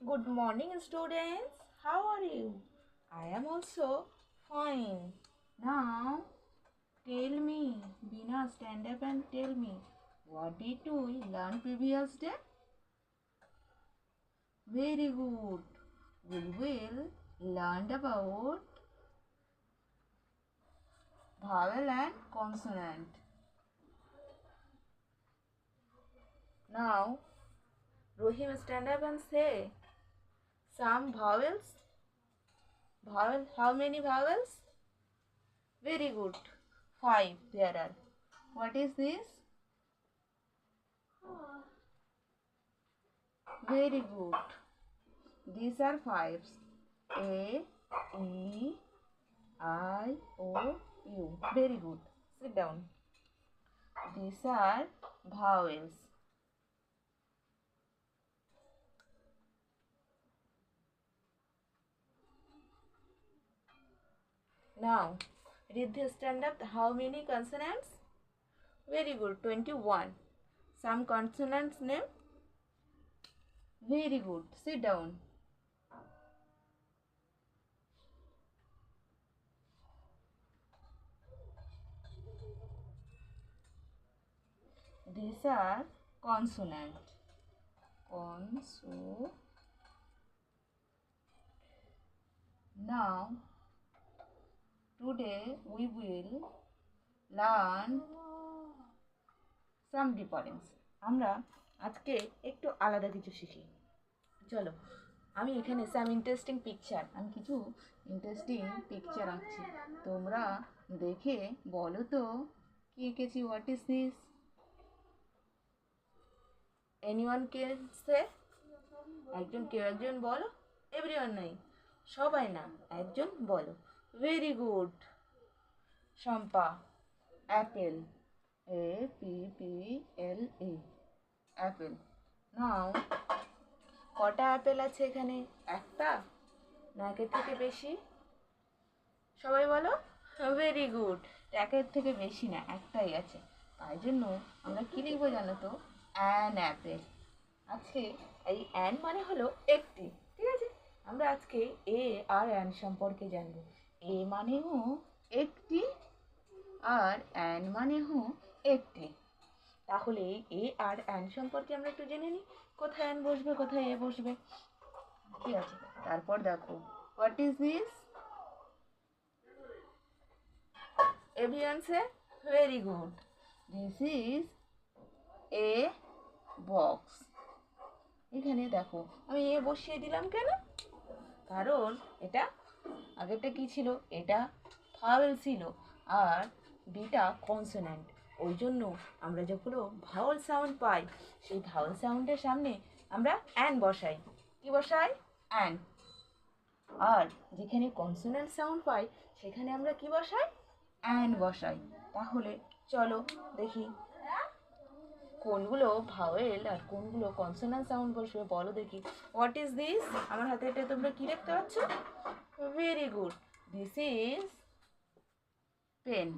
Good morning, students. How are you? I am also fine. Now, tell me, Bina, stand up and tell me, what did we learn previous day? Very good. We will learn about vowel and consonant. Now, Rohim, stand up and say some vowels. Vowel, how many vowels? Very good. 5 there are. What is this? Very good. These are fives. A, E, I, O, U. Very good. Sit down. These are vowels. Now, read the stand up. How many consonants? Very good. 21. Some consonants name? Very good. Sit down. These are consonant. Conso. Now, today we will learn some difference. আমরা আজকে একটু আলাদা কিছু শিখি। চলো, আমি এখানে আমি কিছু ইন্টারেস্টিং পিকচার আঁকছি। তোমরা দেখে বলো তো কি এঁকেছি। What is this? Anyone can say? কেউ একজন বলো। এভরিওয়ান নাই, সবাই না, একজন বলো। Very good. Shampa. Apple. APPLA, apple. নাও, কটা অ্যাপেল আছে এখানে? একটা না একের থেকে বেশি? সবাই বলো। Very good. একের থেকে বেশি না, একটাই আছে। তাই জন্য আমরা কি লিখবো জানো তো? An Apple. আজকে এই অ্যান মানে হলো একটি, ঠিক আছে? আমরা আজকে এ আর অ্যান সম্পর্কে জানবো। এ মানেও একটি আর অ্যান মানেও একটি। তাহলে এ আর অ্যান সম্পর্কে আমরা একটু জেনে নিই। কোথায় অ্যান বসবে, কোথায় এ বসবে, ঠিক আছে? তারপর দেখো, what is this? Everyone say very good. This is a box. এখানে দেখো আমি এ বসিয়ে দিলাম কেন? কারণ এটা আগেরটা কি ছিল? এটা ভাওয়েল ছিল আর বিটা কনসোন্যান্ট। ওই জন্য আমরা যেগুলো ভাওয়েল সাউন্ড পাই সেই ভাওয়েল সাউন্ডের সামনে আমরা অ্যান বসাই। কি বসাই? অ্যান। আর যেখানে কনসোন্যান্ট সাউন্ড পাই সেখানে আমরা কি বসাই? অ্যান বসাই। তাহলে চলো দেখি কোনগুলো ভাওয়েল আর কোনগুলো কনসোন্যান্ট সাউন্ড বসবে, বলো দেখি। What is this? আমার হাতে এটা তোমরা কি দেখতে পাচ্ছ? Very good. This is pen.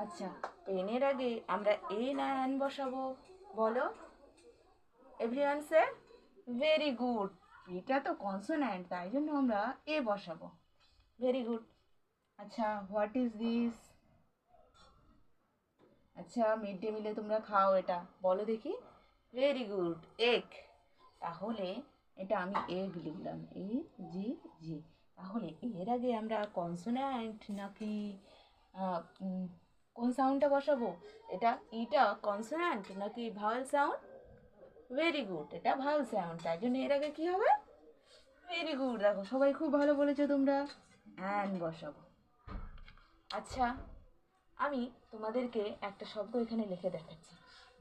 আচ্ছা, পেনের আগে আমরা এ না অ্যান বসাবো, বলো? Everyone say very good. এটা তো কনসোন্যান্ট, তাই জন্য আমরা এ বসাবো। Very good. আচ্ছা, হোয়াট ইজ দিস? আচ্ছা, মিড ডে মিলে তোমরা খাও এটা, বলো দেখি। Very good, egg. তাহলে এটা আমি এগ লিখলাম, AGG। তাহলে এর আগে আমরা কনসোন্যান্ট নাকি কোন সাউন্ডটা বসাবো? এটা ইটা কনসোন্যান্ট নাকি ভাওয়েল সাউন্ড? ভেরি গুড, এটা ভাওয়েল সাউন্ড, তাই জন্য এর আগে কি হবে? Very good. দেখো সবাই খুব ভালো বলেছো তোমরা। অ্যান বসাবো। আচ্ছা, আমি তোমাদেরকে একটা শব্দ এখানে লিখে দেখাচ্ছি।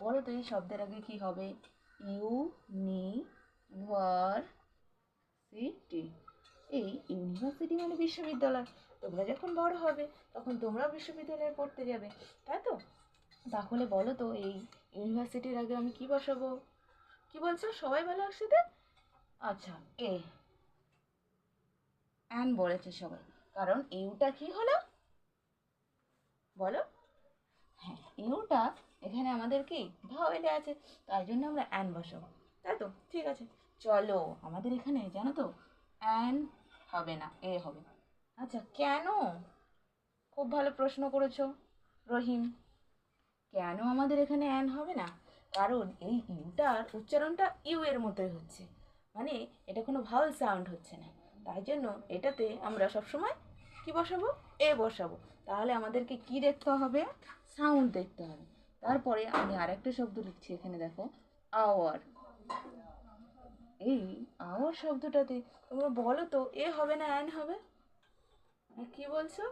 বলো তো এই শব্দের আগে কি হবে? ইউনিভার্সিটি। এই ইউনিভার্সিটি মানে বিশ্ববিদ্যালয়। তোমরা যখন বড় হবে তখন তোমরাও বিশ্ববিদ্যালয়ে পড়তে যাবে, তাই তো? তাহলে বলো তো এই ইউনিভার্সিটির আগে আমি কি বসাবো? কি বলছো সবাই, বলো একসাথে। আচ্ছা, এ। অ্যান বলেছে সবাই, কারণ ইউটা কি হলো বলো? হ্যাঁ, ইউটা এখানে আমাদের কি ভাওয়েলে আছে, তাই জন্য আমরা অ্যান বসাবো, তাই তো? ঠিক আছে। চলো আমাদের এখানে জানো তো অ্যান হবে না, এ হবে। আচ্ছা কেন? খুব ভালো প্রশ্ন করেছো রহিম। কেন আমাদের এখানে অ্যান হবে না? কারণ এই ইউটার উচ্চারণটা ইউ এর মতোই হচ্ছে, মানে এটা কোনো ভাওয়েল সাউন্ড হচ্ছে না। তাই জন্য এটাতে আমরা সবসময় কি বসাবো? এ বসাবো। তাহলে আমাদেরকে কি দেখতে হবে? সাউন্ড দেখতে হবে। তারপরে আমি আরেকটা শব্দ লিখছি এখানে, দেখো, আওয়ার। এই আওয়ার শব্দটাতে তোমরা বলো তো এ হবে না অ্যান হবে? কি বলছো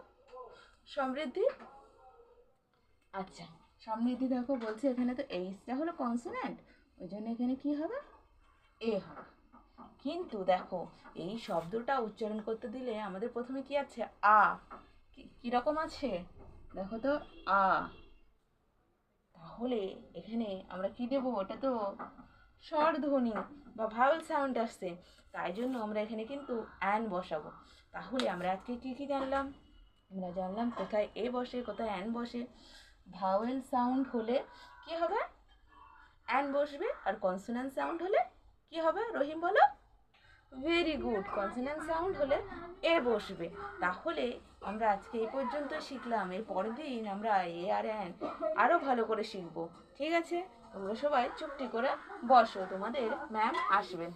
সমৃদ্ধি? আচ্ছা, সমৃদ্ধি দেখো বলছে এখানে তো এইচটা হলো কনসোনেন্ট, ওই জন্য এখানে কি হবে? এ হবে। কিন্তু দেখো এই শব্দটা উচ্চারণ করতে দিলে আমাদের প্রথমে কি আছে? আ। কিরকম আছে দেখো তো, আ। তাহলে এখানে আমরা কি দেবো? ওটা তো স্বরধ্বনি বা ভাওয়েল সাউন্ড আসছে, তাই জন্য আমরা এখানে কিন্তু অ্যান বসাবো। তাহলে আমরা আজকে কি কি জানলাম? আমরা জানলাম কোথায় এ বসে, কোথায় অ্যান বসে। ভাওয়েল সাউন্ড হলে কি হবে? অ্যান বসবে। আর কনসোনেন্ট সাউন্ড হলে কি হবে রহিম বলো? ভেরি গুড, কনসোনেন্ট সাউন্ড হলে এ বসবে। তাহলে আমরা আজকে এই পর্যন্ত শিখলাম, এর পরের দিন আমরা এ আর অ্যান আরও ভালো করে শিখবো। ঠিক আছে, তোমরা সবাই চুপটি করে বসো, তোমাদের ম্যাম আসবেন।